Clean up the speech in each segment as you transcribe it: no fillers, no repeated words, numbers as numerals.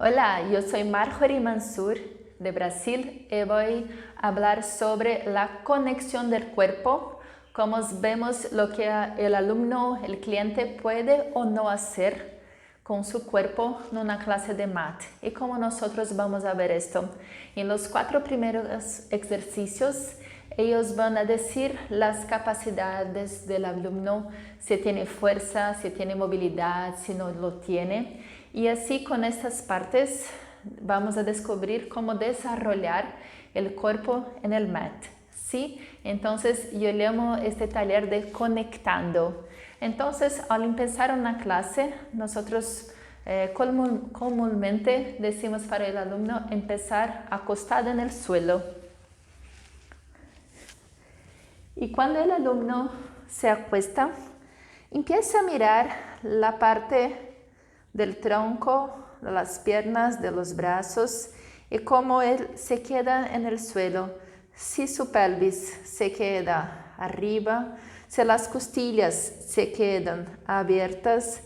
Hola, yo soy Marjorie Mansur de Brasil y voy a hablar sobre la conexión del cuerpo, cómo vemos lo que el alumno, el cliente puede o no hacer con su cuerpo en una clase de mate y cómo nosotros vamos a ver esto. En los 4 primeros ejercicios ellos van a decir las capacidades del alumno, si tiene fuerza, si tiene movilidad, si no lo tiene. Y así con estas partes vamos a descubrir cómo desarrollar el cuerpo en el mat. ¿Sí? Entonces yo llamo este taller de conectando. Entonces al empezar una clase nosotros comúnmente decimos para el alumno empezar acostado en el suelo. Y cuando el alumno se acuesta, empieza a mirar la parte del tronco, de las piernas, de los brazos y cómo él se queda en el suelo. Si su pelvis se queda arriba, si las costillas se quedan abiertas,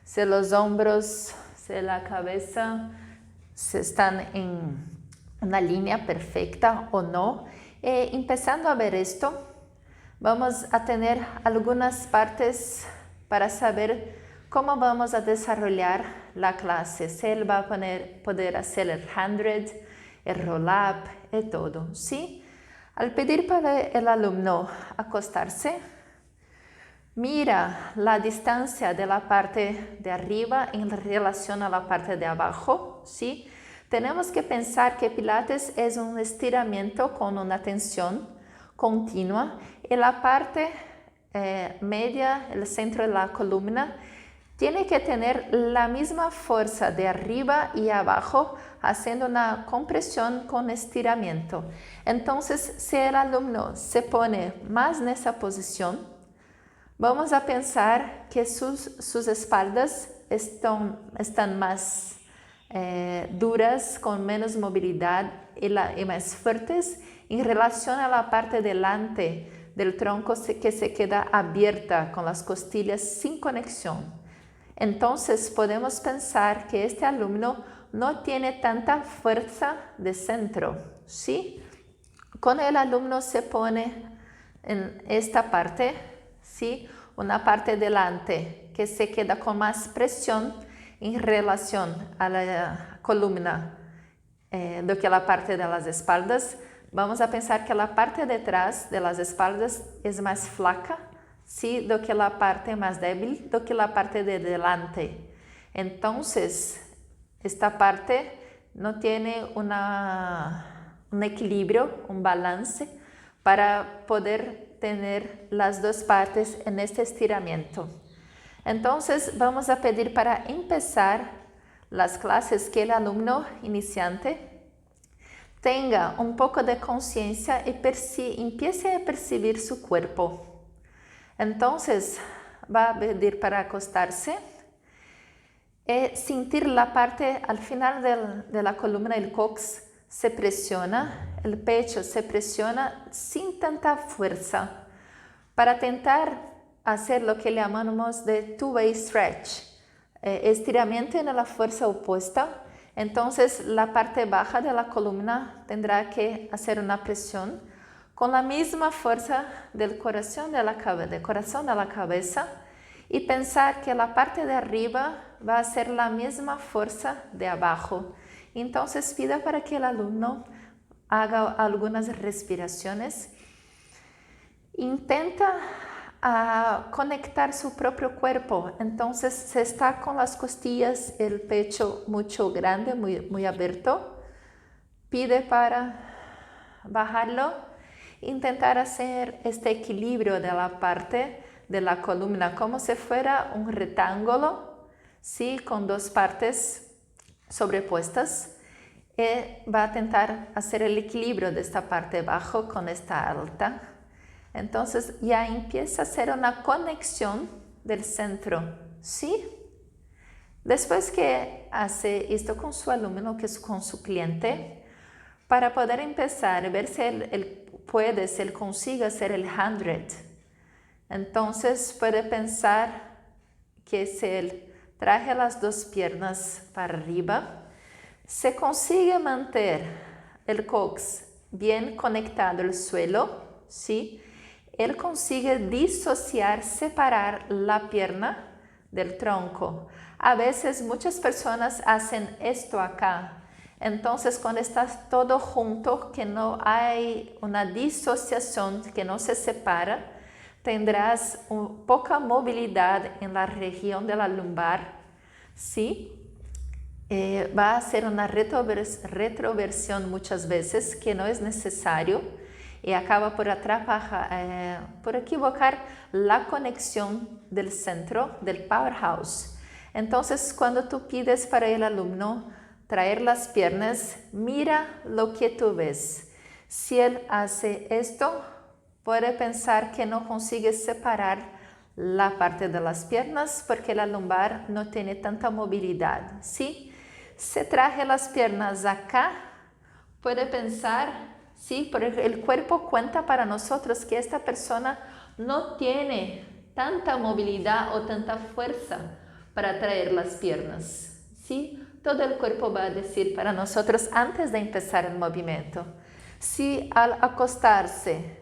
si los hombros, si la cabeza se están en una línea perfecta o no. Empezando a ver esto, vamos a tener algunas partes para saber cómo vamos a desarrollar la clase. Si él va a poder hacer el 100, el roll-up y todo, ¿sí? Al pedir para el alumno acostarse, mira la distancia de la parte de arriba en relación a la parte de abajo, ¿sí? Tenemos que pensar que Pilates es un estiramiento con una tensión continua y la parte media, el centro de la columna, tiene que tener la misma fuerza de arriba y abajo, haciendo una compresión con estiramiento. Entonces, si el alumno se pone más en esa posición, vamos a pensar que sus espaldas están más duras, con menos movilidad y más fuertes en relación a la parte delante del tronco que se queda abierta con las costillas sin conexión. Entonces podemos pensar que este alumno no tiene tanta fuerza de centro, ¿sí? Cuando el alumno se pone en esta parte, ¿sí? Una parte delante que se queda con más presión en relación a la columna do que la parte de las espaldas, vamos a pensar que la parte detrás de las espaldas es más flaca, ¿sí? Do que la parte más débil, do que la parte de delante. Entonces, esta parte no tiene un equilibrio, un balance para poder tener las dos partes en este estiramiento. Entonces, vamos a pedir para empezar las clases que el alumno iniciante tenga un poco de conciencia y empiece a percibir su cuerpo. Entonces, va a pedir para acostarse y sentir la parte al final de la columna, el cox se presiona, el pecho se presiona sin tanta fuerza para tentar hacer lo que llamamos de two-way stretch, estiramiento en la fuerza opuesta. Entonces, la parte baja de la columna tendrá que hacer una presión con la misma fuerza del corazón de la cabeza y pensar que la parte de arriba va a ser la misma fuerza de abajo. Entonces pida para que el alumno haga algunas respiraciones. Intenta conectar su propio cuerpo. Entonces se está con las costillas, el pecho mucho grande, muy abierto. Pide para bajarlo. Intentar hacer este equilibrio de la parte de la columna como si fuera un rectángulo, ¿sí? Con dos partes sobrepuestas. Y va a intentar hacer el equilibrio de esta parte bajo con esta alta. Entonces ya empieza a hacer una conexión del centro, ¿sí? Después que hace esto con su alumno, que es con su cliente, para poder empezar a ver si él consigue hacer el 100. Entonces puede pensar que si él trae las dos piernas para arriba, Se consigue manter el cox bien conectado al suelo, ¿sí? Él consigue disociar, separar la pierna del tronco. A veces muchas personas hacen esto acá. Entonces, cuando estás todo junto, que no hay una disociación, que no se separa, tendrás poca movilidad en la región de la lumbar, ¿sí? Va a ser una retroversión muchas veces que no es necesario y acaba por por equivocar la conexión del centro del powerhouse. Entonces, cuando tú pides para el alumno traer las piernas, mira lo que tú ves. Si él hace esto, puede pensar que no consigue separar la parte de las piernas porque la lumbar no tiene tanta movilidad, ¿sí? Se traje las piernas acá, puede pensar, sí, porque el cuerpo cuenta para nosotros que esta persona no tiene tanta movilidad o tanta fuerza para traer las piernas, sí. Todo el cuerpo va a decir para nosotros antes de empezar el movimiento. Si al acostarse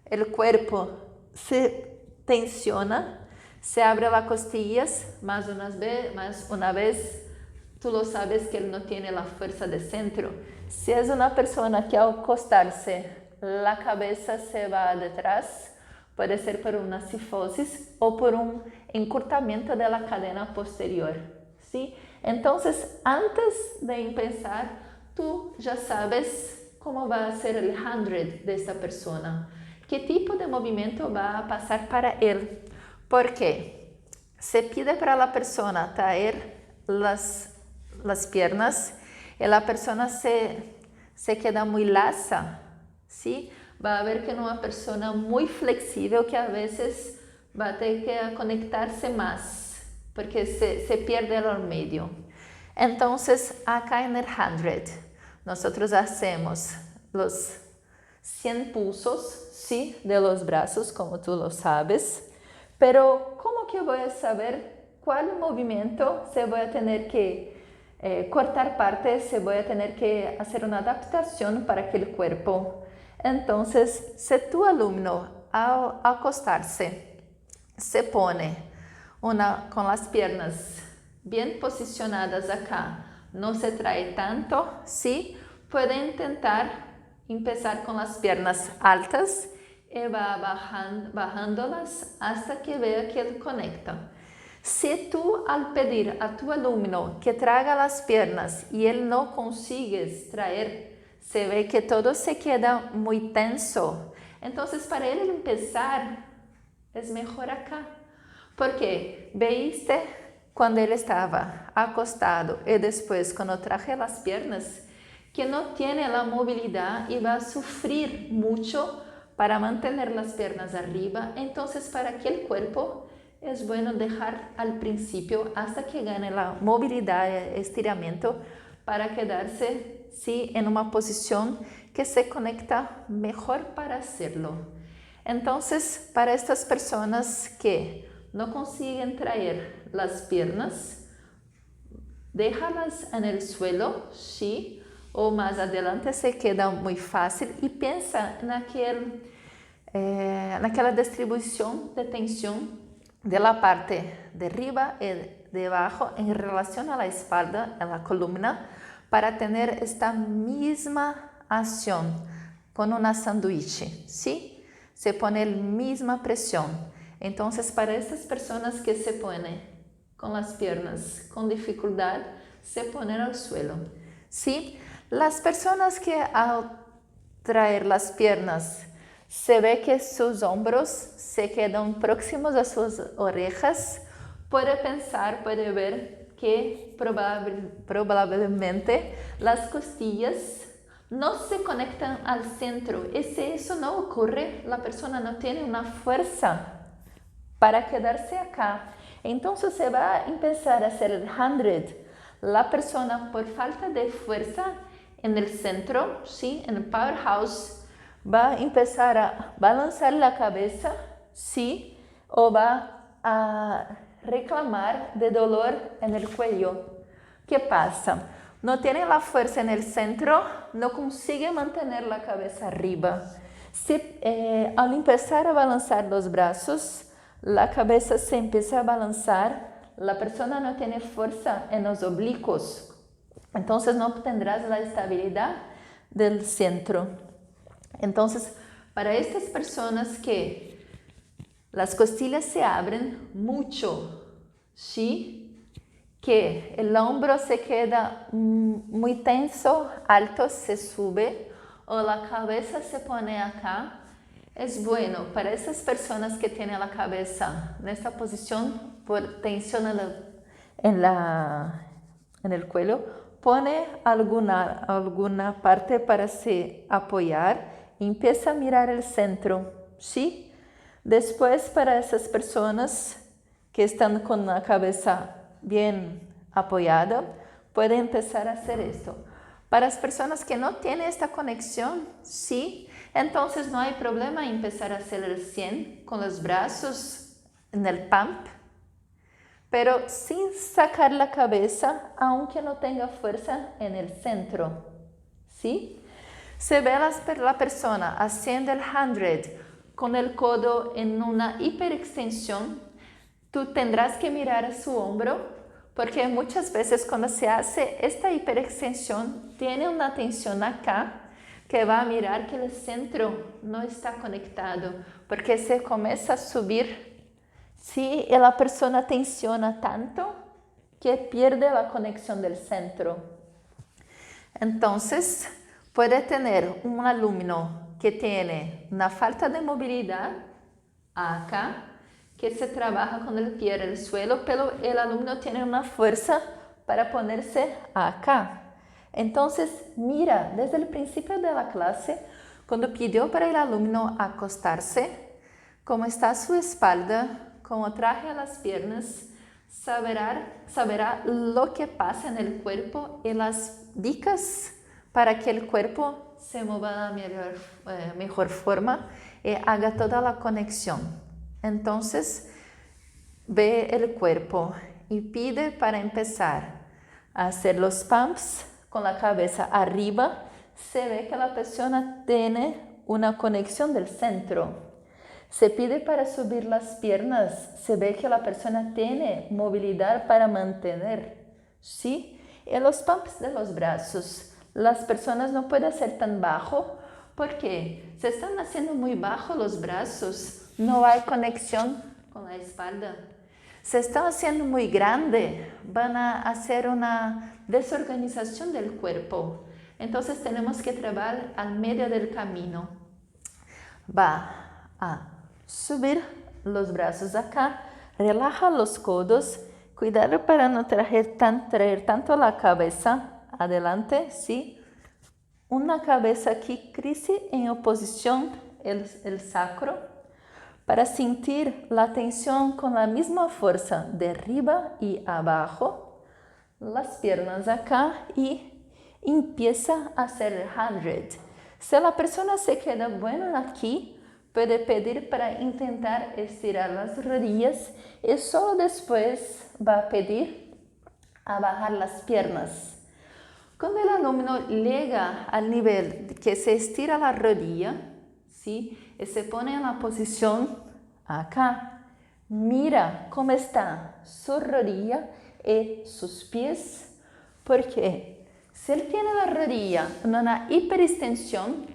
el cuerpo se tensiona, se abre las costillas más una vez, tú lo sabes que él no tiene la fuerza de centro. Si es una persona que al acostarse la cabeza se va detrás, puede ser por una cifosis o por un encurtamiento de la cadena posterior, ¿sí? Entonces, antes de empezar, tú ya sabes cómo va a ser el 100 de esta persona, qué tipo de movimiento va a pasar para él, porque se pide para la persona traer las piernas y la persona se queda muy lasa, ¿sí? Va a ver que es una persona muy flexible que a veces va a tener que conectarse más porque se pierde el medio. Entonces, acá en el 100, nosotros hacemos los 100 pulsos, ¿sí? De los brazos, como tú lo sabes. Pero, ¿cómo que voy a saber cuál movimiento se voy a tener que cortar partes, se voy a tener que hacer una adaptación para aquel cuerpo? Entonces, si tu alumno al acostarse se pone con las piernas bien posicionadas acá, no se trae tanto, ¿sí? Puede intentar empezar con las piernas altas y va bajándolas hasta que vea que él conecta. Si tú al pedir a tu alumno que traiga las piernas y él no consigues traer, se ve que todo se queda muy tenso. Entonces, para él empezar, es mejor acá. Porque veiste cuando él estaba acostado y después cuando traje las piernas, que no tiene la movilidad y va a sufrir mucho para mantener las piernas arriba. Entonces, para aquel cuerpo es bueno dejar al principio hasta que gane la movilidad y estiramiento para quedarse, sí, en una posición que se conecta mejor para hacerlo. Entonces, para estas personas que no consiguen traer las piernas, déjalas en el suelo, sí, o más adelante se queda muy fácil y piensa en aquella distribución de tensión de la parte de arriba y de abajo en relación a la espalda, a la columna, para tener esta misma acción con una sándwich, ¿sí? Se pone la misma presión. Entonces, para estas personas que se ponen con las piernas con dificultad, se ponen al suelo, ¿sí? Las personas que al traer las piernas se ve que sus hombros se quedan próximos a sus orejas, puede pensar, puede ver que probablemente las costillas no se conectan al centro. Y si eso no ocurre, la persona no tiene una fuerza para quedarse acá. Entonces se va a empezar a hacer el 100. La persona por falta de fuerza en el centro, ¿sí? En el powerhouse, va a empezar a balanzar la cabeza, ¿sí? O va a reclamar de dolor en el cuello. ¿Qué pasa? no tiene la fuerza en el centro, no consigue mantener la cabeza arriba. Al empezar a balanzar los brazos, la cabeza se empieza a balanzar, la persona no tiene fuerza en los oblicuos, entonces no obtendrás la estabilidad del centro. Entonces, para estas personas que las costillas se abren mucho, ¿sí? Que el hombro se queda muy tenso, alto, se sube, o la cabeza se pone acá, es bueno para esas personas que tienen la cabeza en esta posición por tensión en el cuello, pone alguna parte para se apoyar y empieza a mirar el centro, ¿sí? Después, para esas personas que están con la cabeza bien apoyada, puede empezar a hacer esto. Para las personas que no tienen esta conexión, sí, entonces no hay problema en empezar a hacer el 100 con los brazos en el pump, pero sin sacar la cabeza, aunque no tenga fuerza en el centro, ¿sí? Se ve la persona haciendo el 100 con el codo en una hiperextensión, tú tendrás que mirar a su hombro, porque muchas veces cuando se hace esta hiperextensión, tiene una tensión acá, que va a mirar que el centro no está conectado, porque se comienza a subir, ¿sí? Y la persona tensiona tanto que pierde la conexión del centro. Entonces, puede tener un alumno que tiene una falta de movilidad acá, que se trabaja con el pie en el suelo, pero el alumno tiene una fuerza para ponerse acá. Entonces, mira, desde el principio de la clase, cuando pidió para el alumno acostarse, cómo está su espalda, cómo traje las piernas, saberá lo que pasa en el cuerpo y las dicas para que el cuerpo se mueva de la mejor forma y haga toda la conexión. Entonces, ve el cuerpo y pide para empezar a hacer los pumps con la cabeza arriba. Se ve que la persona tiene una conexión del centro. Se pide para subir las piernas. Se ve que la persona tiene movilidad para mantener, ¿sí? Y los pumps de los brazos. Las personas no pueden hacer tan bajo porque se están haciendo muy bajo los brazos. No hay conexión con la espalda. Se están haciendo muy grande, van a hacer una desorganización del cuerpo. Entonces tenemos que trabajar al medio del camino. Va a subir los brazos acá, relaja los codos, cuidado para no traer tanto la cabeza adelante, ¿sí? Una cabeza aquí crece en oposición el sacro, para sentir la tensión con la misma fuerza de arriba y abajo, las piernas acá y empieza a hacer el 100. Si la persona se queda bueno aquí, puede pedir para intentar estirar las rodillas y solo después va a pedir a bajar las piernas. Cuando el alumno llega al nivel que se estira la rodilla, ¿sí? Y se pone en la posición acá. Mira cómo está su rodilla y sus pies, porque si él tiene la rodilla en una hiperextensión,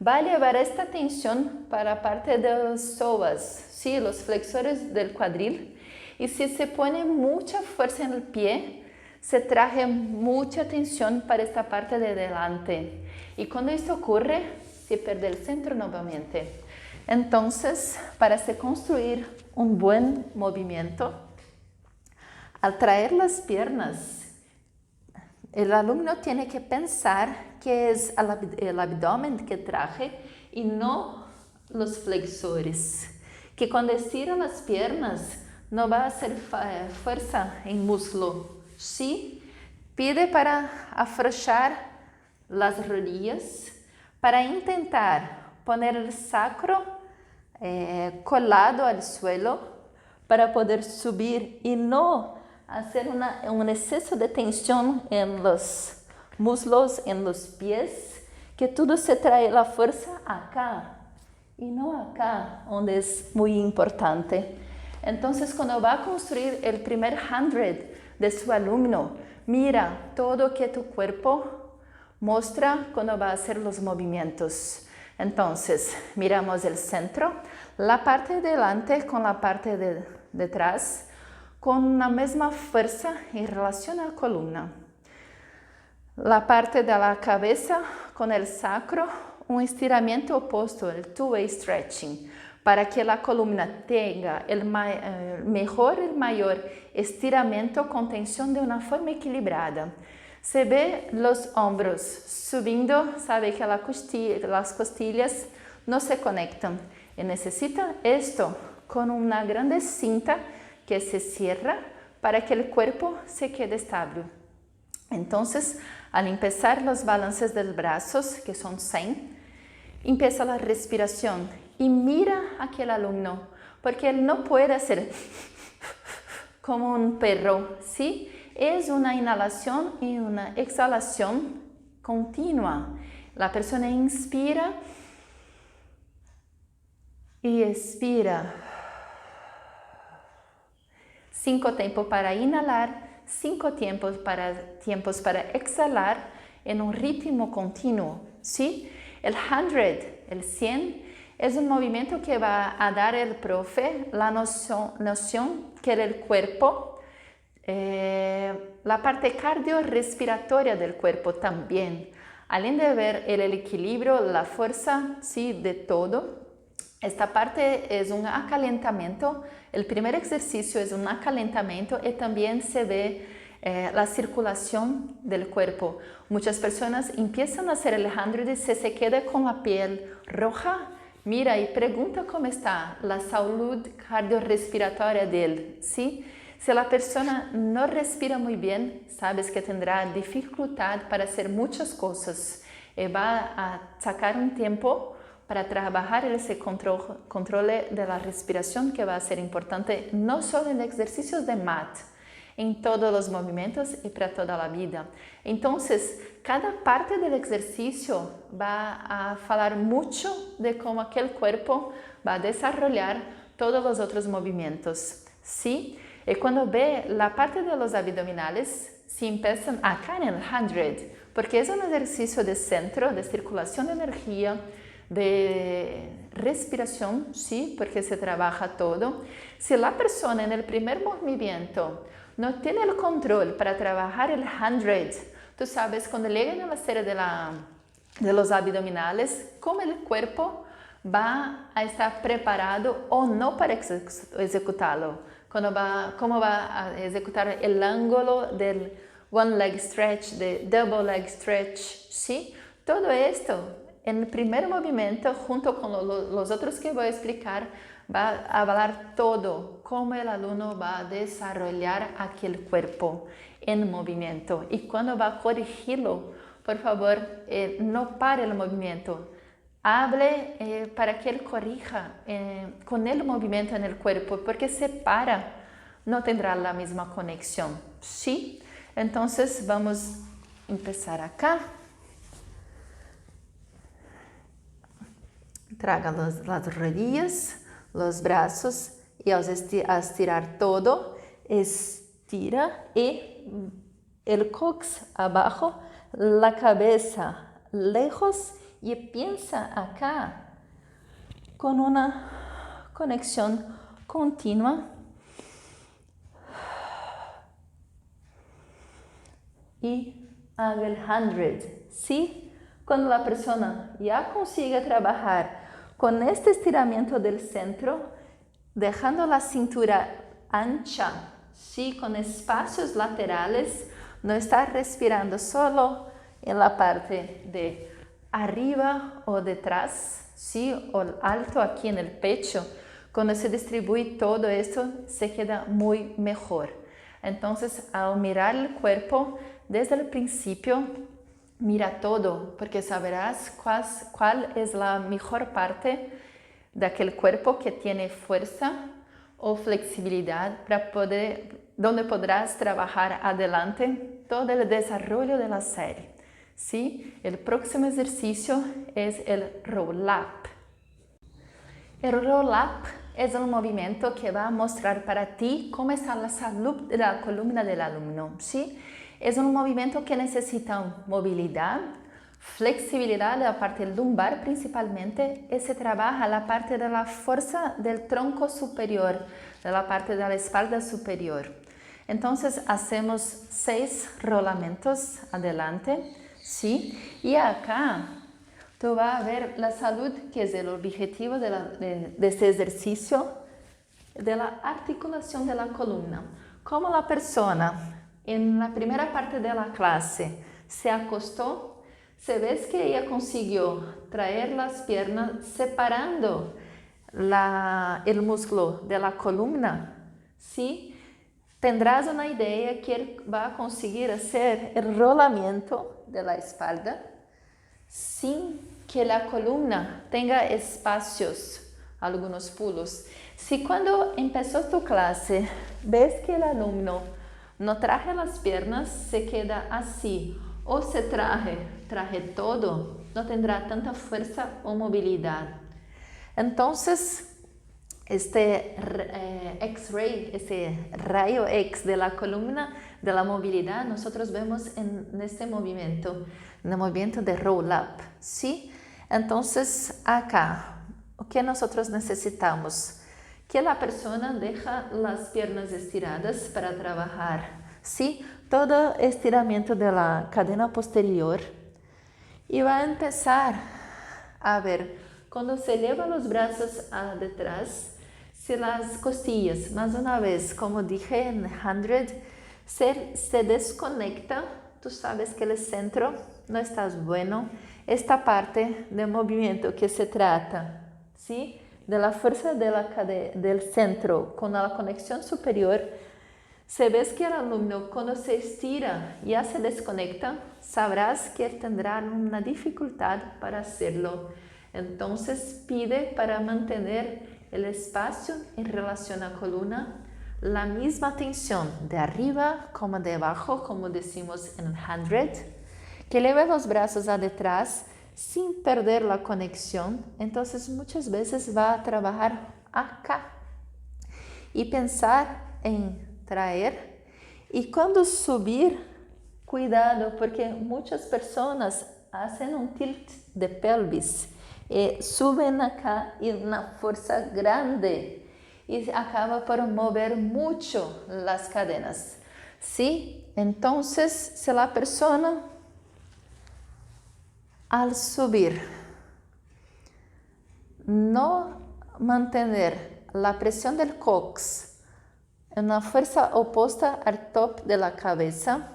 va a llevar esta tensión para la parte de los psoas, ¿sí? Los flexores del cuadril, y si se pone mucha fuerza en el pie, se trae mucha tensión para esta parte de delante, y cuando esto ocurre, se pierde el centro nuevamente. Entonces, para se construir un buen movimiento, al traer las piernas, el alumno tiene que pensar que es el abdomen que traje y no los flexores. Que cuando estira las piernas, no va a hacer fuerza en músculo. Sí, pide para afrouxar las rodillas, para intentar poner el sacro colado al suelo, para poder subir y no hacer un exceso de tensión en los muslos en los pies, que todo se trae la fuerza acá y no acá, donde es muy importante. Entonces, cuando va a construir el primer 100 de su alumno, mira todo que tu cuerpo muestra cuando va a hacer los movimientos. Entonces, miramos el centro, la parte de delante con la parte de detrás, con la misma fuerza en relación a la columna. La parte de la cabeza con el sacro, un estiramiento opuesto, el two-way stretching, para que la columna tenga el mayor estiramiento con tensión de una forma equilibrada. Se ve los hombros subiendo, sabe que las costillas no se conectan. Y necesita esto con una grande cinta que se cierra para que el cuerpo se quede estable. Entonces, al empezar los balances de los brazos, que son 100, empieza la respiración y mira a aquel alumno, porque él no puede hacer como un perro, ¿sí? Es una inhalación y una exhalación continua. La persona inspira y expira. 5 tiempos para inhalar, 5 tiempos para exhalar en un ritmo continuo, ¿sí? El 100, el 100, es un movimiento que va a dar el profe la noción que el cuerpo, la parte cardiorrespiratoria del cuerpo también, além de ver el equilibrio, la fuerza, ¿sí? De todo. Esta parte es un acalentamiento, el primer ejercicio es un acalentamiento y también se ve la circulación del cuerpo. Muchas personas empiezan a hacer el 100 y se queda con la piel roja. Mira y pregunta cómo está la salud cardiorrespiratoria de él, ¿sí? Si la persona no respira muy bien, sabes que tendrá dificultad para hacer muchas cosas y va a sacar un tiempo para trabajar ese control de la respiración, que va a ser importante no solo en ejercicios de mat, en todos los movimientos y para toda la vida. Entonces, cada parte del ejercicio va a hablar mucho de cómo aquel cuerpo va a desarrollar todos los otros movimientos, ¿sí? Y cuando ve la parte de los abdominales, si empiezan acá en el 100, porque es un ejercicio de centro, de circulación de energía, de respiración, sí, porque se trabaja todo. Si la persona en el primer movimiento no tiene el control para trabajar el 100, tú sabes, cuando llegan a la serie de los abdominales, cómo el cuerpo va a estar preparado o no para ejecutarlo. Cómo va a ejecutar el ángulo del one leg stretch, de double leg stretch, ¿sí? Todo esto en el primer movimiento, junto con los otros que voy a explicar, va a hablar todo, cómo el alumno va a desarrollar aquel cuerpo en movimiento. Y cuando va a corregirlo, por favor, no pare el movimiento. Hable para que él corrija con el movimiento en el cuerpo, porque si para, no tendrá la misma conexión, ¿sí? Entonces, vamos a empezar acá. Traga las rodillas, los brazos y al estirar todo, estira y el cox abajo, la cabeza lejos y piensa acá con una conexión continua. Y haga el 100, ¿sí? Cuando la persona ya consigue trabajar con este estiramiento del centro, dejando la cintura ancha, ¿sí? Con espacios laterales, no está respirando solo en la parte de arriba o detrás, ¿sí? O alto aquí en el pecho. Cuando se distribuye todo esto, se queda muy mejor. Entonces, al mirar el cuerpo, desde el principio, mira todo, porque sabrás cuál es la mejor parte de aquel cuerpo que tiene fuerza o flexibilidad para donde podrás trabajar adelante todo el desarrollo de la serie. ¿sí? El próximo ejercicio es el roll-up. El roll-up es un movimiento que va a mostrar para ti cómo está la salud de la columna del alumno, ¿sí? Es un movimiento que necesita movilidad, flexibilidad de la parte lumbar principalmente, y se trabaja la parte de la fuerza del tronco superior, de la parte de la espalda superior. Entonces hacemos 6 rolamentos adelante, ¿sí? Y acá tú vas a ver la salud, que es el objetivo de este ejercicio, de la articulación de la columna. Como la persona en la primera parte de la clase se acostó, se ve que ella consiguió traer las piernas separando el músculo de la columna, ¿sí? Tendrás una idea que va a conseguir hacer el rolamiento de la espalda sin que la columna tenga espacios, algunos pulos. Si cuando empezó tu clase ves que el alumno no traje las piernas, se queda así, o se traje todo, no tendrá tanta fuerza o movilidad. Entonces, este X-ray, este rayo X de la columna de la movilidad, nosotros vemos en este movimiento, en el movimiento de roll-up, ¿sí? Entonces, acá, ¿qué nosotros necesitamos? Que la persona deja las piernas estiradas para trabajar, ¿sí? Todo estiramiento de la cadena posterior. Y va a empezar a ver, cuando se eleva los brazos a detrás, si las costillas, más una vez, como dije en 100, se desconecta, tú sabes que el centro no está bueno. Esta parte del movimiento que se trata, ¿sí? De la fuerza del centro con la conexión superior, se ve que el alumno cuando se estira ya se desconecta, sabrás que tendrá una dificultad para hacerlo. Entonces pide para mantener el espacio en relación a la columna, la misma tensión de arriba como de abajo, como decimos en 100, que eleve los brazos a detrás sin perder la conexión. Entonces muchas veces va a trabajar acá y pensar en traer, y cuando subir, cuidado, porque muchas personas hacen un tilt de pelvis, suben acá y una fuerza grande y acaba por mover mucho las cadenas, ¿sí? Entonces, si la persona al subir no mantener la presión del cox en una fuerza opuesta al top de la cabeza,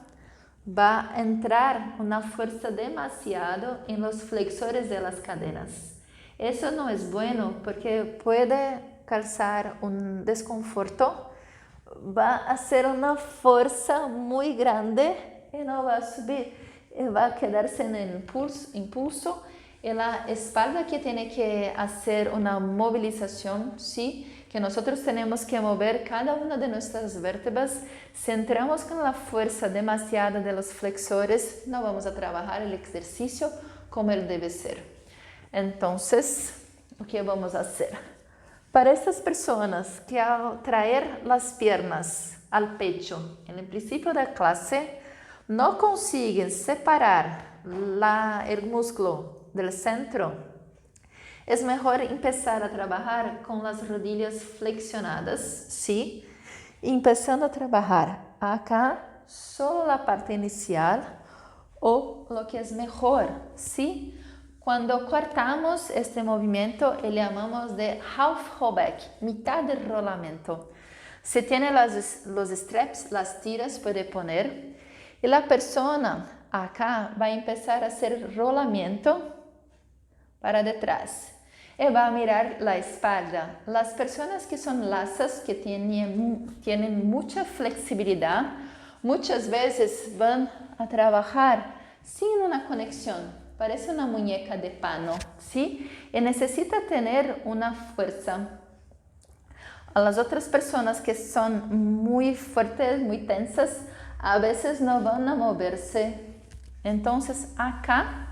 va a entrar una fuerza demasiado en los flexores de las cadenas. Eso no es bueno porque puede causar un desconforto, va a hacer una fuerza muy grande y no va a subir, va a quedarse en el impulso y la espalda que tiene que hacer una movilización, ¿sí? Que nosotros tenemos que mover cada una de nuestras vértebras. Si entramos con la fuerza demasiada de los flexores, no vamos a trabajar el ejercicio como él debe ser. Entonces, ¿qué vamos a hacer? Para estas personas que al traer las piernas al pecho en el principio de la clase no consiguen separar el músculo del centro, es mejor empezar a trabajar con las rodillas flexionadas, ¿sí? Empezando a trabajar acá, solo la parte inicial, o lo que es mejor, ¿sí? Cuando cortamos este movimiento, le llamamos de half rollback, mitad del rolamento. Se tiene los straps, las tiras puede poner, y la persona acá va a empezar a hacer rolamiento para detrás. Y va a mirar la espalda. Las personas que son lasas, que tienen mucha flexibilidad, muchas veces van a trabajar sin una conexión. Parece una muñeca de pano, ¿sí? Y necesita tener una fuerza. A las otras personas que son muy fuertes, muy tensas, a veces no van a moverse Entonces acá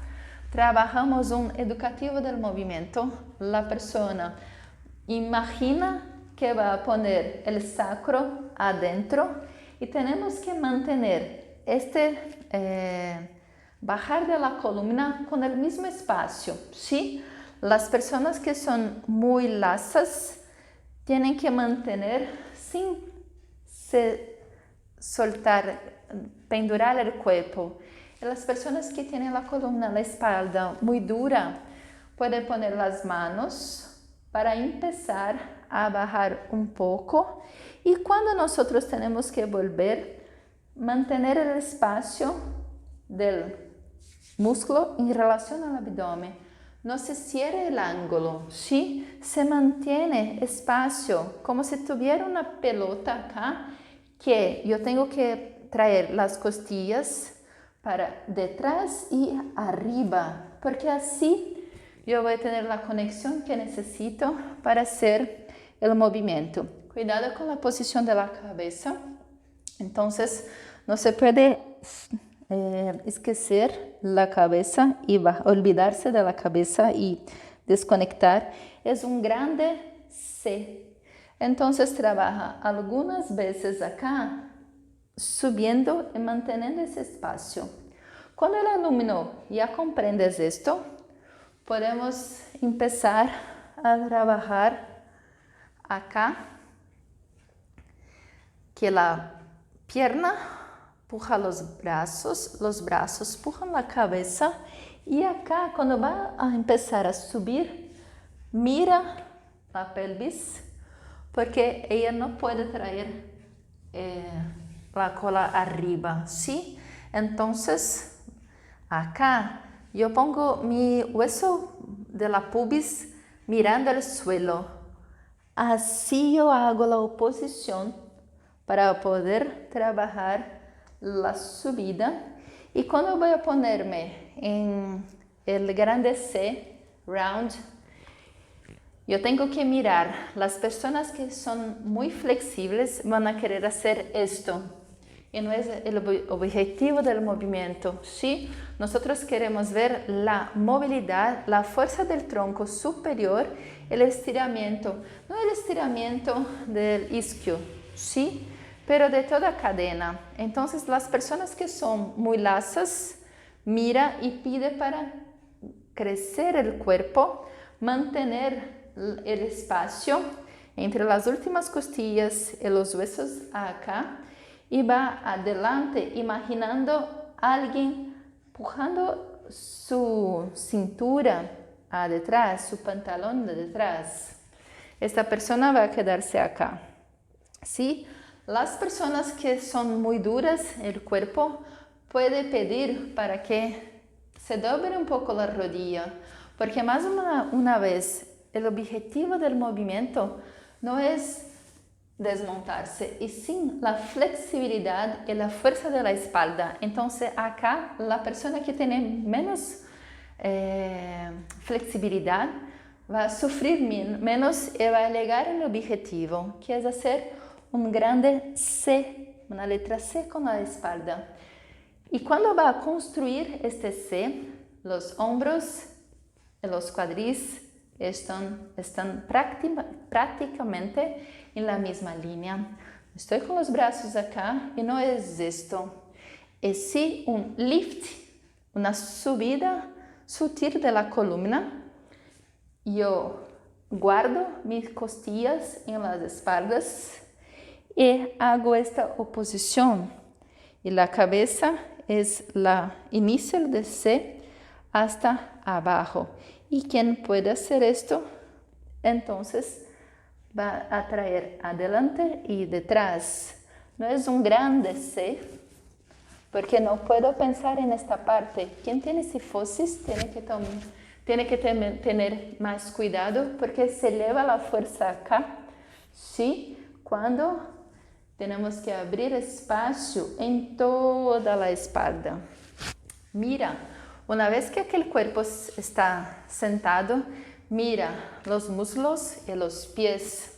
trabajamos un educativo del movimiento. La persona imagina que va a poner el sacro adentro y tenemos que mantener bajar de la columna con el mismo espacio, ¿sí? Las personas que son muy lasas tienen que mantener sin soltar, pendurar el cuerpo. Y las personas que tienen la columna, la espalda muy dura, pueden poner las manos para empezar a bajar un poco. Y cuando nosotros tenemos que volver, mantener el espacio del músculo en relación al abdomen. No se cierra el ángulo, ¿sí? Se mantiene espacio, como si tuviera una pelota acá, que yo tengo que traer las costillas para detrás y arriba, porque así yo voy a tener la conexión que necesito para hacer el movimiento. Cuidado con la posición de la cabeza. Entonces, no se puede esquecer la cabeza y olvidarse de la cabeza y desconectar. Es un grande C. Entonces, trabaja algunas veces acá, subiendo y manteniendo ese espacio. Cuando el alumno ya comprendes esto, podemos empezar a trabajar acá, que la pierna puja los brazos pujan la cabeza, y acá cuando va a empezar a subir, mira la pelvis, porque ella no puede traer la cola arriba, ¿sí? Entonces, acá yo pongo mi hueso de la pubis mirando el suelo. Así yo hago la oposición para poder trabajar la subida. Y cuando voy a ponerme en el grande C, round, yo tengo que mirar. Las personas que son muy flexibles van a querer hacer esto. Y no es el objetivo del movimiento, ¿sí? Nosotros queremos ver la movilidad, la fuerza del tronco superior, el estiramiento, no el estiramiento del isquio, ¿sí? Pero de toda cadena. Entonces, las personas que son muy lasas, mira y pide para crecer el cuerpo, mantener el espacio entre las últimas costillas y los huesos acá, y va adelante imaginando a alguien empujando su cintura a detrás, su pantalón de detrás. Esta persona va a quedarse acá, ¿sí? Las personas que son muy duras, el cuerpo puede pedir para que se doble un poco la rodilla, porque más una vez, el objetivo del movimiento no es desmontarse, y sin la flexibilidad y la fuerza de la espalda. Entonces acá la persona que tiene menos flexibilidad va a sufrir menos y va a llegar al objetivo, que es hacer un grande C, una letra C con la espalda. Y cuando va a construir este C, los hombros y los cuádriceps están prácticamente en la misma línea. Estoy con los brazos acá y no es esto. Es sí un lift, una subida sutil de la columna. Yo guardo mis costillas en las espaldas y hago esta oposición. Y la cabeza es la inicial de C hasta abajo. Y quien puede hacer esto, entonces va a traer adelante y detrás. No es un grande C, porque no puedo pensar en esta parte. Quien tiene cifosis tiene que tener más cuidado, porque se eleva la fuerza acá, ¿sí? Cuando tenemos que abrir espacio en toda la espalda. Mira, una vez que aquel cuerpo está sentado, mira los muslos y los pies.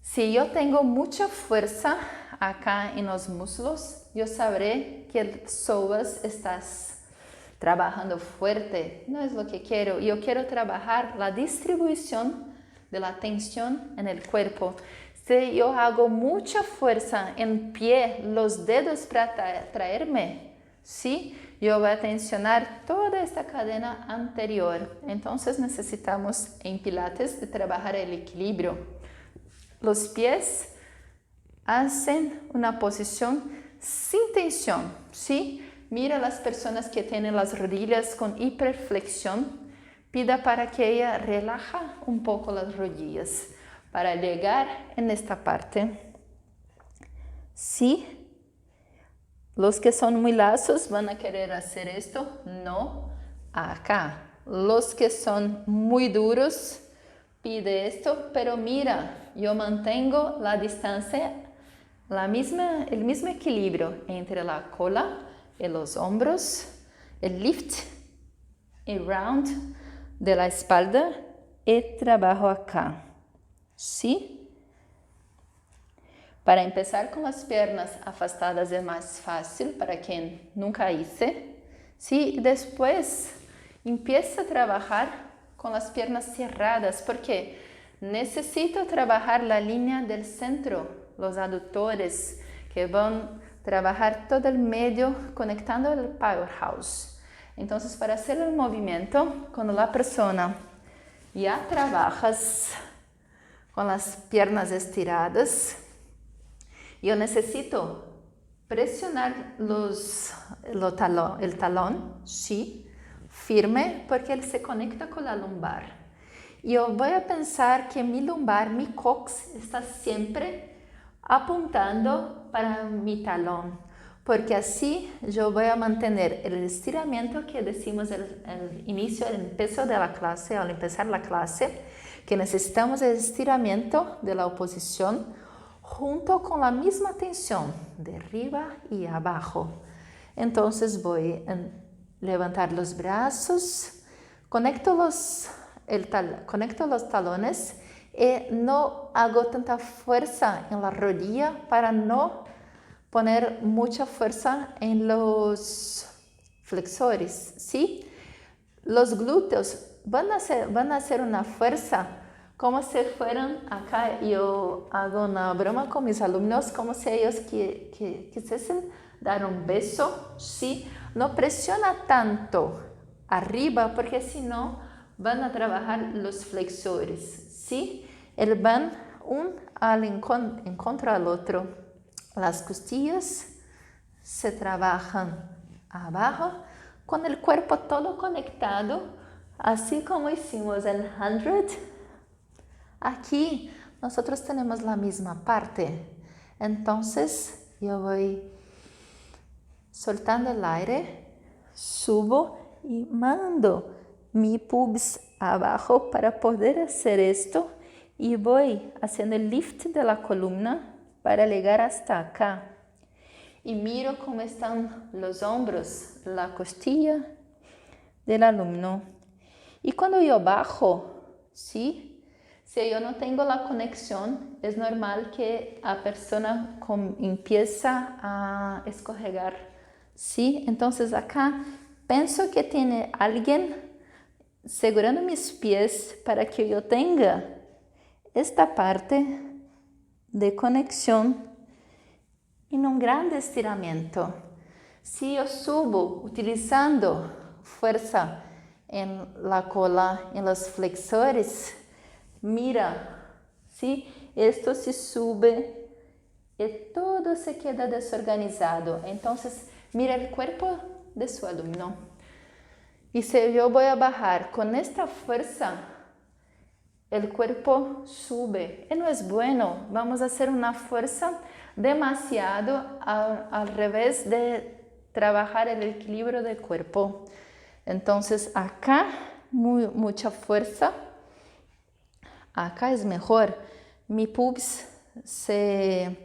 Si yo tengo mucha fuerza acá en los muslos, yo sabré que subas, estás trabajando fuerte. No es lo que quiero. Yo quiero trabajar la distribución de la tensión en el cuerpo. Si yo hago mucha fuerza en pie, los dedos para traerme, ¿sí? Yo voy a tensionar toda esta cadena anterior. Entonces necesitamos en Pilates de trabajar el equilibrio. Los pies hacen una posición sin tensión, ¿sí? Mira las personas que tienen las rodillas con hiperflexión. Pida para que ella relaja un poco las rodillas para llegar en esta parte. ¿Sí? Los que son muy lazos van a querer hacer esto, no acá. Los que son muy duros, pide esto, pero mira, yo mantengo la distancia, el mismo equilibrio entre la cola y los hombros, el lift y round de la espalda y trabajo acá. ¿Sí? Para empezar con las piernas afastadas es más fácil para quien nunca hice. ¿Sí? Después empieza a trabajar con las piernas cerradas porque necesito trabajar la línea del centro, los aductores que van a trabajar todo el medio conectando el powerhouse. Entonces, para hacer el movimiento, cuando la persona ya trabajas con las piernas estiradas, yo necesito presionar el talón, sí, firme, porque él se conecta con la lumbar. Yo voy a pensar que mi lumbar, mi cox, está siempre apuntando para mi talón, porque así yo voy a mantener el estiramiento que decimos al inicio, al empezar de la clase, al empezar la clase, que necesitamos el estiramiento de la oposición junto con la misma tensión de arriba y abajo. Entonces voy a levantar los brazos, conecto los talones y no hago tanta fuerza en la rodilla para no poner mucha fuerza en los flexores, ¿sí? Los glúteos van a hacer una fuerza como si fueran acá. Yo hago una broma con mis alumnos como si ellos quisiesen dar un beso, ¿sí? No presiona tanto arriba porque si no van a trabajar los flexores, ¿sí? Van en contra del otro. Las costillas se trabajan abajo con el cuerpo todo conectado, así como hicimos el 100. Aquí nosotros tenemos la misma parte. Entonces yo voy soltando el aire, subo y mando mi pubis abajo para poder hacer esto y voy haciendo el lift de la columna para llegar hasta acá. Y miro cómo están los hombros, la costilla del alumno. Y cuando yo bajo, ¿sí? Si yo no tengo la conexión, es normal que la persona empieza a escorregar, ¿sí? Entonces acá pienso que tiene alguien segurando mis pies para que yo tenga esta parte de conexión en un gran estiramiento. Si yo subo utilizando fuerza en la cola, en los flexores, mira, ¿sí? Esto se sube y todo se queda desorganizado. Entonces, mira el cuerpo de su alumno. Y si yo voy a bajar con esta fuerza, el cuerpo sube. Y no es bueno. Vamos a hacer una fuerza demasiado al revés de trabajar el equilibrio del cuerpo. Entonces, acá, mucha fuerza. Acá es mejor. Mi pubis se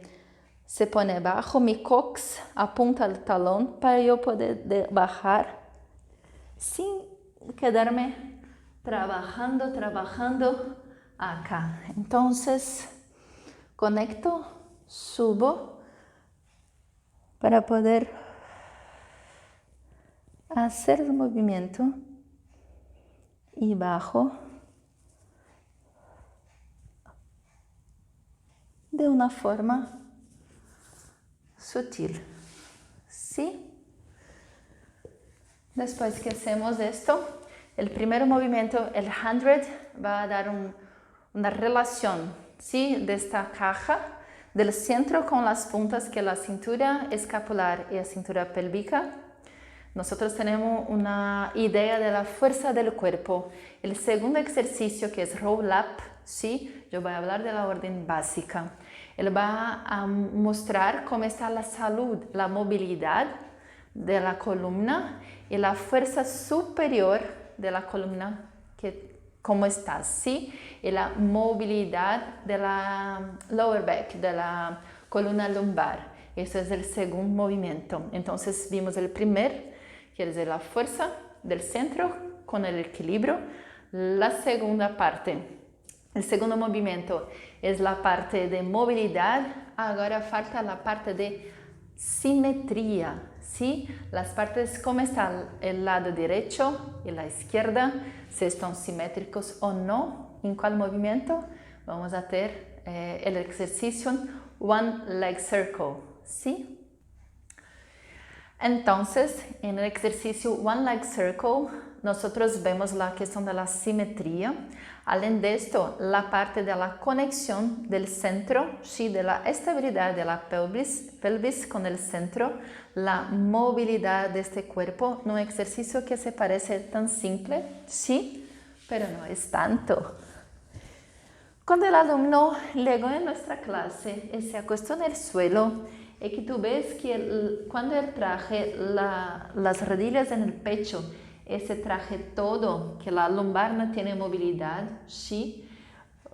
pone abajo, mi cox apunta al talón para yo poder bajar sin quedarme trabajando acá. Entonces, conecto, subo para poder hacer el movimiento y bajo de una forma sutil, ¿sí? Después que hacemos esto, el primer movimiento, el 100, va a dar una relación, ¿sí? De esta caja, del centro con las puntas, que es la cintura escapular y la cintura pélvica. Nosotros tenemos una idea de la fuerza del cuerpo. El segundo ejercicio, que es roll up, ¿sí? Yo voy a hablar de la orden básica. Él va a mostrar cómo está la salud, la movilidad de la columna y la fuerza superior de la columna, cómo está, ¿sí? Y la movilidad de la lower back, de la columna lumbar. Ese es el segundo movimiento. Entonces vimos el primer, quiere decir la fuerza del centro con el equilibrio. La segunda parte, el segundo movimiento es la parte de movilidad. Ahora falta la parte de simetría, ¿sí? Las partes, cómo está el lado derecho y la izquierda, si están simétricos o no, en cuál movimiento. Vamos a hacer el ejercicio One Leg Circle, ¿sí? Entonces, en el ejercicio One Leg Circle, nosotros vemos la cuestión de la simetría. Além de esto, la parte de la conexión del centro, sí, de la estabilidad de la pelvis con el centro, la movilidad de este cuerpo, un ejercicio que se parece tan simple, sí, pero no es tanto. Cuando el alumno llegó en nuestra clase y se acostó en el suelo, y que tú ves que cuando él traje las rodillas en el pecho, ese traje todo, que la lumbar no tiene movilidad, ¿sí?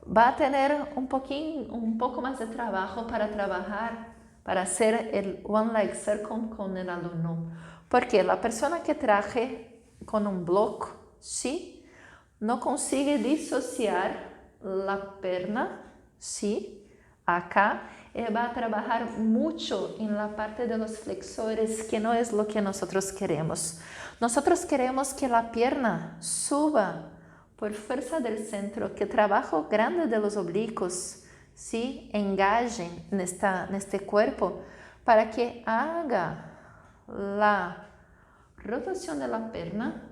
Va a tener un poco más de trabajo para hacer el One Leg Circle con el alumno. Porque la persona que traje con un bloque, ¿sí? No consigue disociar la pierna, ¿sí? Acá, va a trabajar mucho en la parte de los flexores, que no es lo que nosotros queremos. Nosotros queremos que la pierna suba por fuerza del centro, que el trabajo grande de los oblicuos, ¿sí? Engajen en este cuerpo para que haga la rotación de la pierna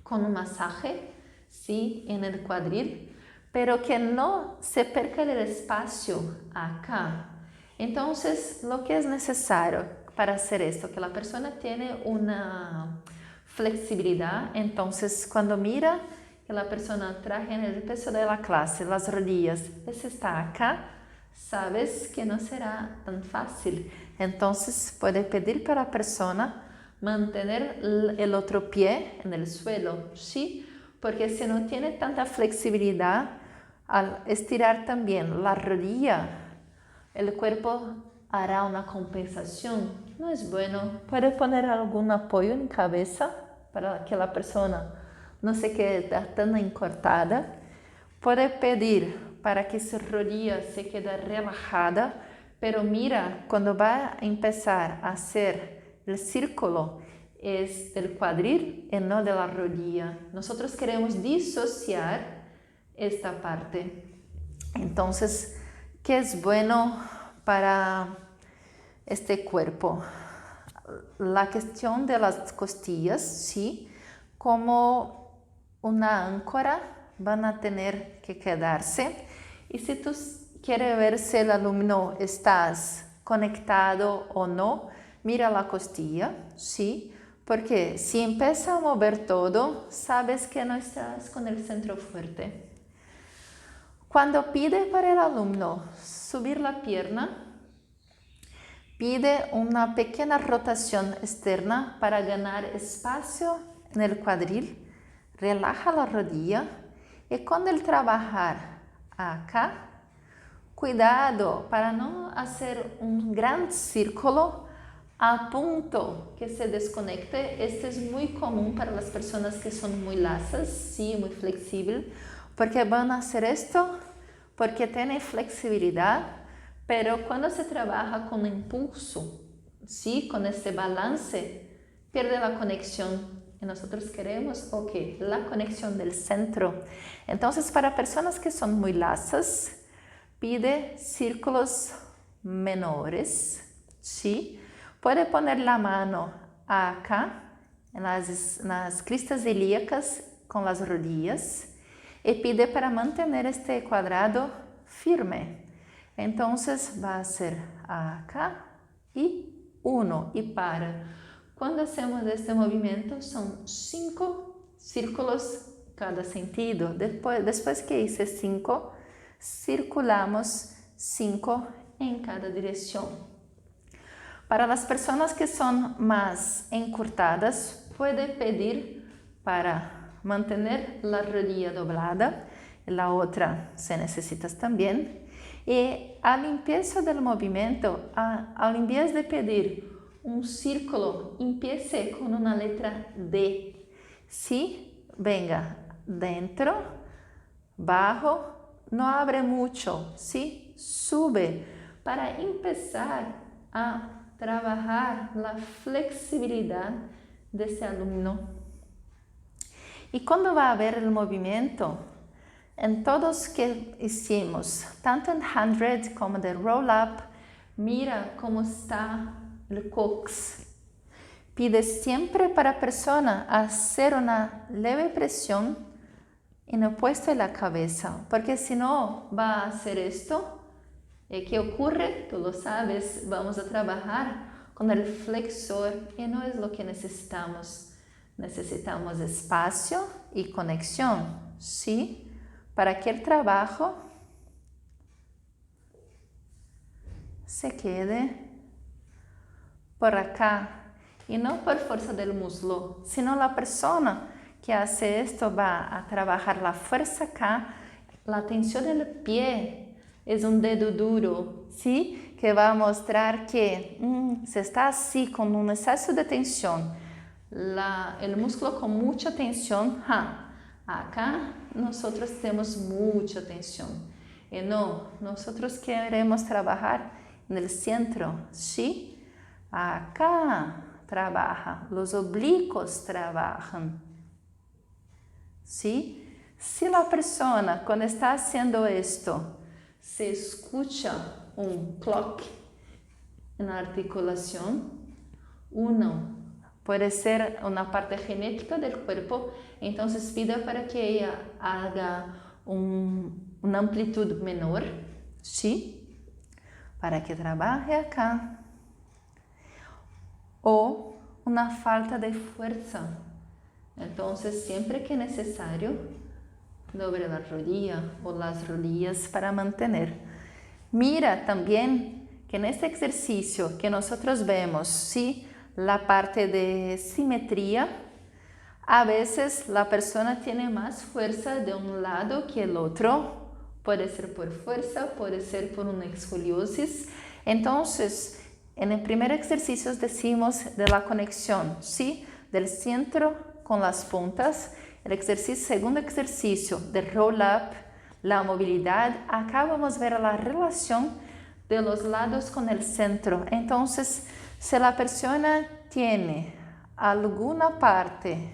con un masaje, ¿sí? En el cuadril, pero que no se perca el espacio acá. Entonces, lo que es necesario para hacer esto, que la persona tiene una flexibilidad. Entonces, cuando mira que la persona trae en el peso de la clase las rodillas, ese está acá, sabes que no será tan fácil. Entonces, puede pedir para la persona mantener el otro pie en el suelo, ¿sí? Porque si no tiene tanta flexibilidad, al estirar también la rodilla, el cuerpo hará una compensación. No es bueno. Puede poner algún apoyo en cabeza para que la persona no se quede tan encortada. Puede pedir para que su rodilla se quede relajada, pero mira, cuando va a empezar a hacer el círculo, es del cuadril y no de la rodilla. Nosotros queremos disociar esta parte. Entonces, ¿qué es bueno para este cuerpo? La cuestión de las costillas, sí, como una áncora van a tener que quedarse. Y si tú quieres ver si el alumno estás conectado o no, mira la costilla, sí, porque si empieza a mover todo, sabes que no estás con el centro fuerte. Cuando pide para el alumno subir la pierna, pide una pequeña rotación externa para ganar espacio en el cuadril, relaja la rodilla y cuando él trabajar acá, cuidado para no hacer un gran círculo a punto que se desconecte. Este es muy común para las personas que son muy lasas, sí, muy flexibles, porque van a hacer esto porque tienen flexibilidad, pero cuando se trabaja con impulso, ¿sí? Con este balance, pierde la conexión Y nosotros queremos la conexión del centro. Entonces, para personas que son muy lasas, pide círculos menores, ¿sí? Puede poner la mano acá, en las cristas ilíacas con las rodillas, y pide para mantener este cuadrado firme. Entonces va a ser acá y 1 y para. Cuando hacemos este movimiento son 5 círculos cada sentido. Después que hice 5, circulamos 5 en cada dirección. Para las personas que son más encurtadas, puede pedir para mantener la rodilla doblada, la otra se necesita también. Y al empiezo del movimiento, al en vez de pedir un círculo, empiece con una letra D. ¿Sí? Venga, dentro, bajo, no abre mucho, ¿sí? Sube para empezar a trabajar la flexibilidad de ese alumno. Y cuando va a ver el movimiento, en todos que hicimos, tanto en 100 como de roll up, mira cómo está el cox. Pide siempre para la persona hacer una leve presión en el puesto de la cabeza, porque si no va a hacer esto. ¿Qué ocurre? Tú lo sabes, vamos a trabajar con el flexor y no es lo que necesitamos. Necesitamos espacio y conexión, ¿sí? Para que el trabajo se quede por acá y no por fuerza del muslo, sino la persona que hace esto va a trabajar la fuerza acá, la tensión del pie. Es un dedo duro, ¿sí? Que va a mostrar que se está así con un exceso de tensión. El músculo con mucha tensión, acá nosotros tenemos mucha tensión. Y no, nosotros queremos trabajar en el centro, ¿sí? Acá trabaja, los oblicuos trabajan, ¿sí? Si la persona cuando está haciendo esto, se escucha un clock en la articulación, uno puede ser una parte genética del cuerpo, entonces pida para que ella haga una amplitud menor, ¿sí? Para que trabaje acá. O una falta de fuerza. Entonces, siempre que necesario, doble la rodilla o las rodillas para mantener. Mira también que en este ejercicio que nosotros vemos, ¿sí? La parte de simetría, a veces la persona tiene más fuerza de un lado que el otro. Puede ser por fuerza, puede ser por una escoliosis. Entonces, en el primer ejercicio decimos de la conexión, ¿sí? Del centro con las puntas. El segundo ejercicio de roll up, la movilidad. Acá vamos a ver la relación de los lados con el centro. Entonces, si la persona tiene alguna parte,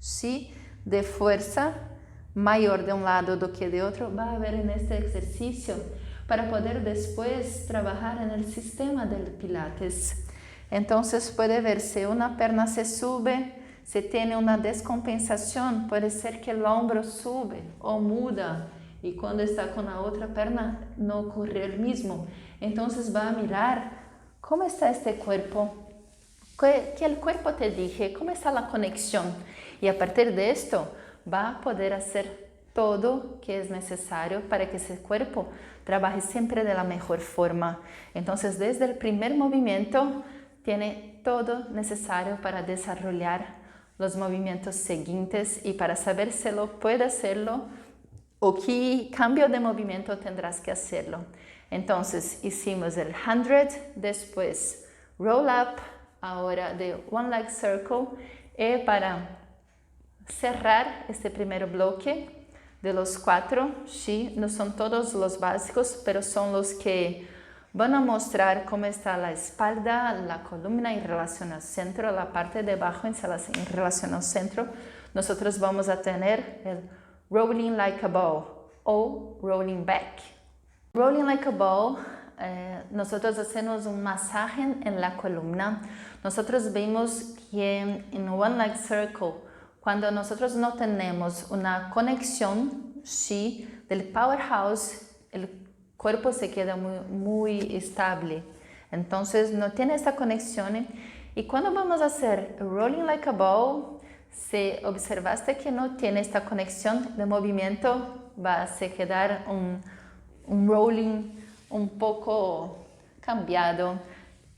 ¿sí? De fuerza mayor de un lado do que de otro, va a ver en este ejercicio para poder después trabajar en el sistema del Pilates. Entonces puede ver si una pierna se sube, si tiene una descompensación, puede ser que el hombro sube o muda y cuando está con la otra pierna no ocurre el mismo. Entonces va a mirar cómo está este cuerpo, que el cuerpo te dije, cómo está la conexión. Y a partir de esto va a poder hacer todo que es necesario para que ese cuerpo trabaje siempre de la mejor forma. Entonces, desde el primer movimiento, tiene todo necesario para desarrollar los movimientos siguientes y para saber si lo puede hacerlo o qué cambio de movimiento tendrás que hacerlo. Entonces, hicimos el 100, después roll up, ahora de one leg circle, y para cerrar este primer bloque de los 4, ¿sí? No son todos los básicos, pero son los que van a mostrar cómo está la espalda, la columna en relación al centro, la parte de abajo en relación al centro. Nosotros vamos a tener el rolling like a ball o rolling back. Rolling like a ball, nosotros hacemos un masaje en la columna. Nosotros vemos que en one leg circle, cuando nosotros no tenemos una conexión, sí, del powerhouse, el cuerpo se queda muy estable. Entonces no tiene esta conexión. Y cuando vamos a hacer rolling like a ball, si observaste que no tiene esta conexión de movimiento, va a quedar un rolling un poco cambiado,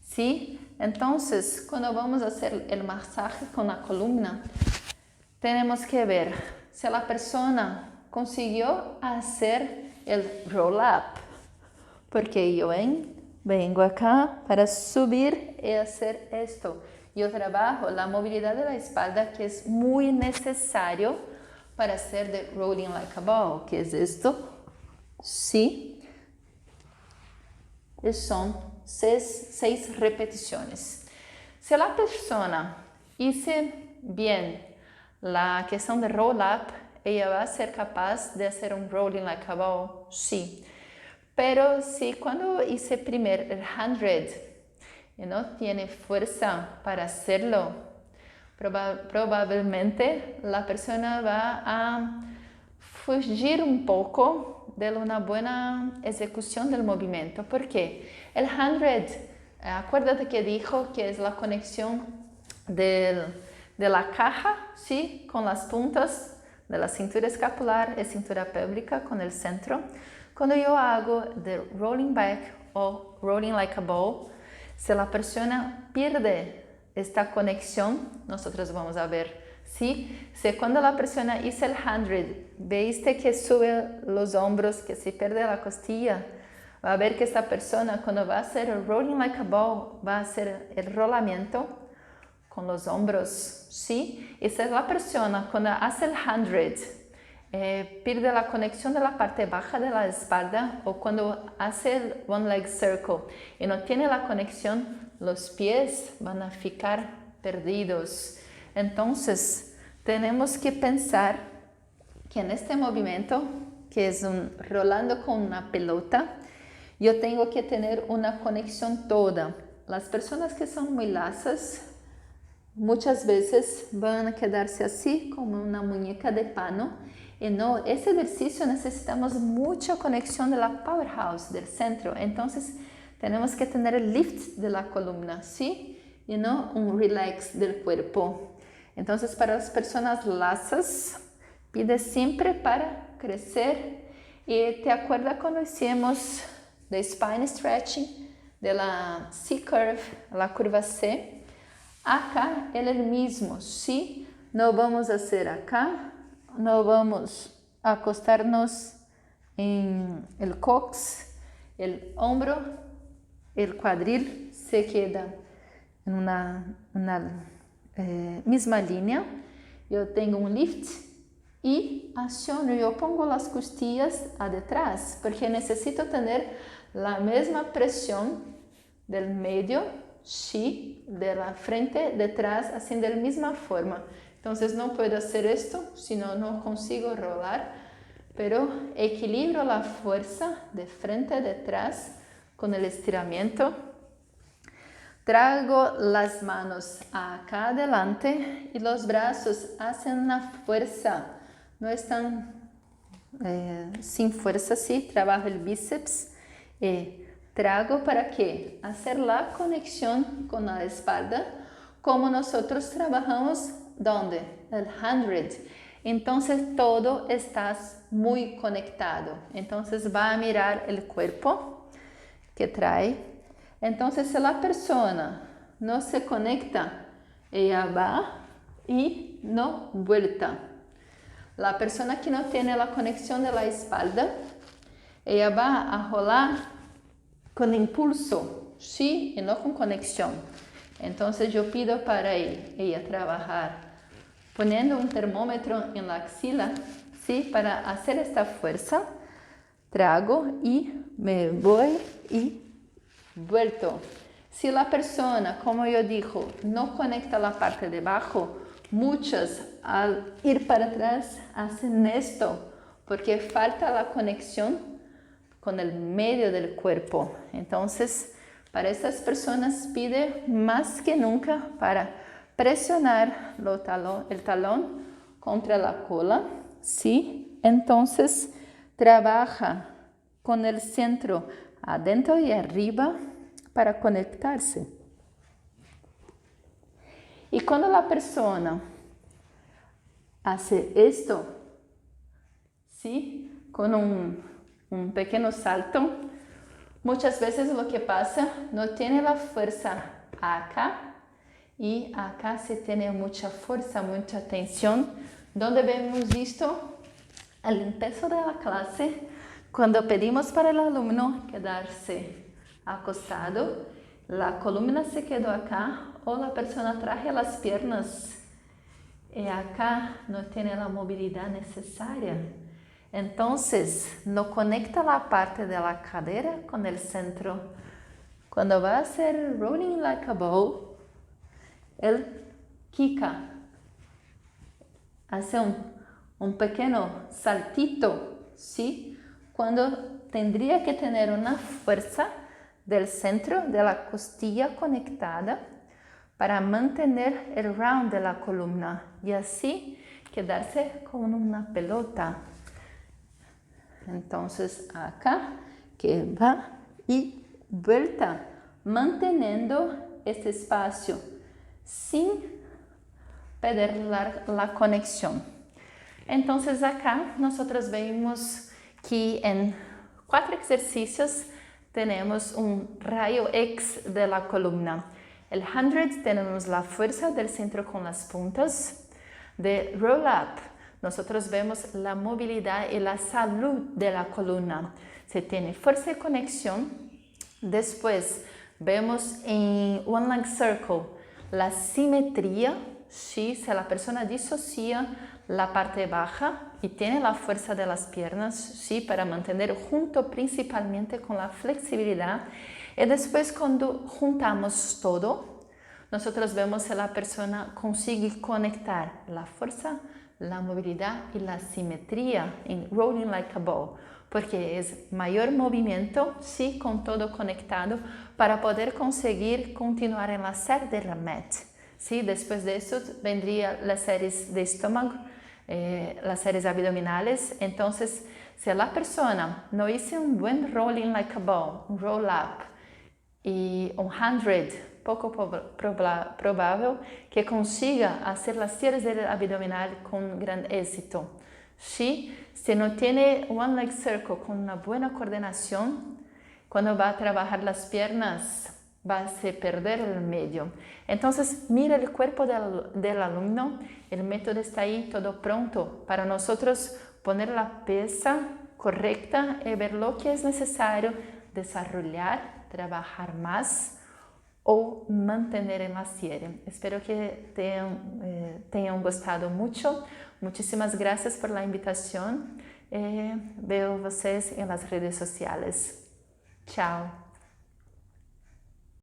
¿sí? Entonces, cuando vamos a hacer el masaje con la columna, tenemos que ver si la persona consiguió hacer el roll up, porque yo vengo acá para subir y hacer esto. Yo trabajo la movilidad de la espalda, que es muy necesario para hacer de rolling like a ball, que es esto, ¿sí? Y son 6 repeticiones. Si la persona hizo bien la cuestión de roll up, ella va a ser capaz de hacer un rolling like a ball, sí. Pero si cuando hice primero el 100 y no tiene fuerza para hacerlo, probablemente la persona va a fugir un poco de una buena ejecución del movimiento. ¿Por qué? El 100, acuérdate que dijo que es la conexión de la caja, ¿sí? Con las puntas de la cintura escapular y cintura pélvica con el centro. Cuando yo hago de rolling back o rolling like a ball, si la persona pierde esta conexión, nosotros vamos a ver, ¿sí? Si cuando la persona hizo el 100, veiste que sube los hombros, que se pierde la costilla, va a ver que esta persona cuando va a hacer el rolling like a ball, va a hacer el rolamiento con los hombros, ¿sí? Y si la persona cuando hace el 100, pierde la conexión de la parte baja de la espalda, o cuando hace el one leg circle y no tiene la conexión, los pies van a ficar perdidos. Entonces, tenemos que pensar que en este movimiento, que es un rolando con una pelota, yo tengo que tener una conexión toda. Las personas que son muy lasas, muchas veces van a quedarse así como una muñeca de pano. Y no, ese ejercicio necesitamos mucha conexión de la powerhouse, del centro. Entonces, tenemos que tener el lift de la columna, ¿sí? Y no un relax del cuerpo. Entonces, para las personas lasas, pide siempre para crecer. Y te acuerdas cuando hicimos de spine stretching, de la C-curve, la curva C. Acá es el mismo, ¿sí? No vamos a hacer acá, no vamos a acostarnos en el cox, el hombro, el cuadril se queda en una misma línea. Yo tengo un lift y acciono, yo pongo las costillas atrás porque necesito tener la misma presión del medio, sí, de la frente, detrás, así de la misma forma. Entonces no puedo hacer esto, si no consigo rolar, pero equilibro la fuerza de frente, detrás, con el estiramiento. Traigo las manos acá adelante y los brazos hacen una fuerza, no están sin fuerza, sí, trabajo el bíceps. Trago para qué? Hacer la conexión con la espalda, como nosotros trabajamos, ¿dónde? El 100. Entonces todo está muy conectado. Entonces va a mirar el cuerpo que trae. Entonces si la persona no se conecta, ella va y no vuelta. La persona que no tiene la conexión de la espalda, ella va a rolar con impulso, sí, y no con conexión. Entonces yo pido para ella trabajar poniendo un termómetro en la axila, sí, para hacer esta fuerza. Trago y me voy y vuelto. Si la persona, como yo digo, no conecta la parte de abajo, muchas al ir para atrás hacen esto, porque falta la conexión con el medio del cuerpo. Entonces, para estas personas pide más que nunca para presionar el talón contra la cola, ¿sí? Entonces, trabaja con el centro adentro y arriba para conectarse. Y cuando la persona hace esto, ¿sí? Con un pequeño salto, muchas veces lo que pasa, no tiene la fuerza acá y acá se tiene mucha fuerza, mucha tensión, donde hemos visto al empezar de la clase, cuando pedimos para el alumno quedarse acostado, la columna se quedó acá o la persona traje las piernas y acá no tiene la movilidad necesaria. Entonces, no conecta la parte de la cadera con el centro. Cuando va a hacer rolling like a ball, él kika, hace un pequeño saltito, ¿sí? Cuando tendría que tener una fuerza del centro de la costilla conectada para mantener el round de la columna y así quedarse como una pelota. Entonces acá que va y vuelta, manteniendo este espacio sin perder la conexión. Entonces acá nosotros vemos que en 4 ejercicios tenemos un rayo X de la columna. El 100 tenemos la fuerza del centro con las puntas. De roll up, nosotros vemos la movilidad y la salud de la columna. Se tiene fuerza y conexión. Después vemos en one leg circle la simetría. Sí, si la persona disocia la parte baja y tiene la fuerza de las piernas, sí, para mantener junto principalmente con la flexibilidad. Y después cuando juntamos todo, nosotros vemos si la persona consigue conectar la fuerza, la movilidad y la simetría en rolling like a ball, porque es mayor movimiento, sí, con todo conectado, para poder conseguir continuar en la serie de la mat. Sí, después de eso vendría las series de estómago, las series abdominales. Entonces, si la persona no hizo un buen rolling like a ball, un roll up y un 100, poco probable que consiga hacer las series del abdominal con gran éxito. ¿Sí? Si no tiene one leg circle con una buena coordinación, cuando va a trabajar las piernas, va a perder el medio. Entonces, mira el cuerpo del alumno, el método está ahí todo pronto para nosotros poner la pieza correcta y ver lo que es necesario desarrollar, trabajar más o mantener en la serie. Espero que tenham gostado mucho. Muchísimas gracias por la invitación. Veo vocês en las redes sociales. Chao.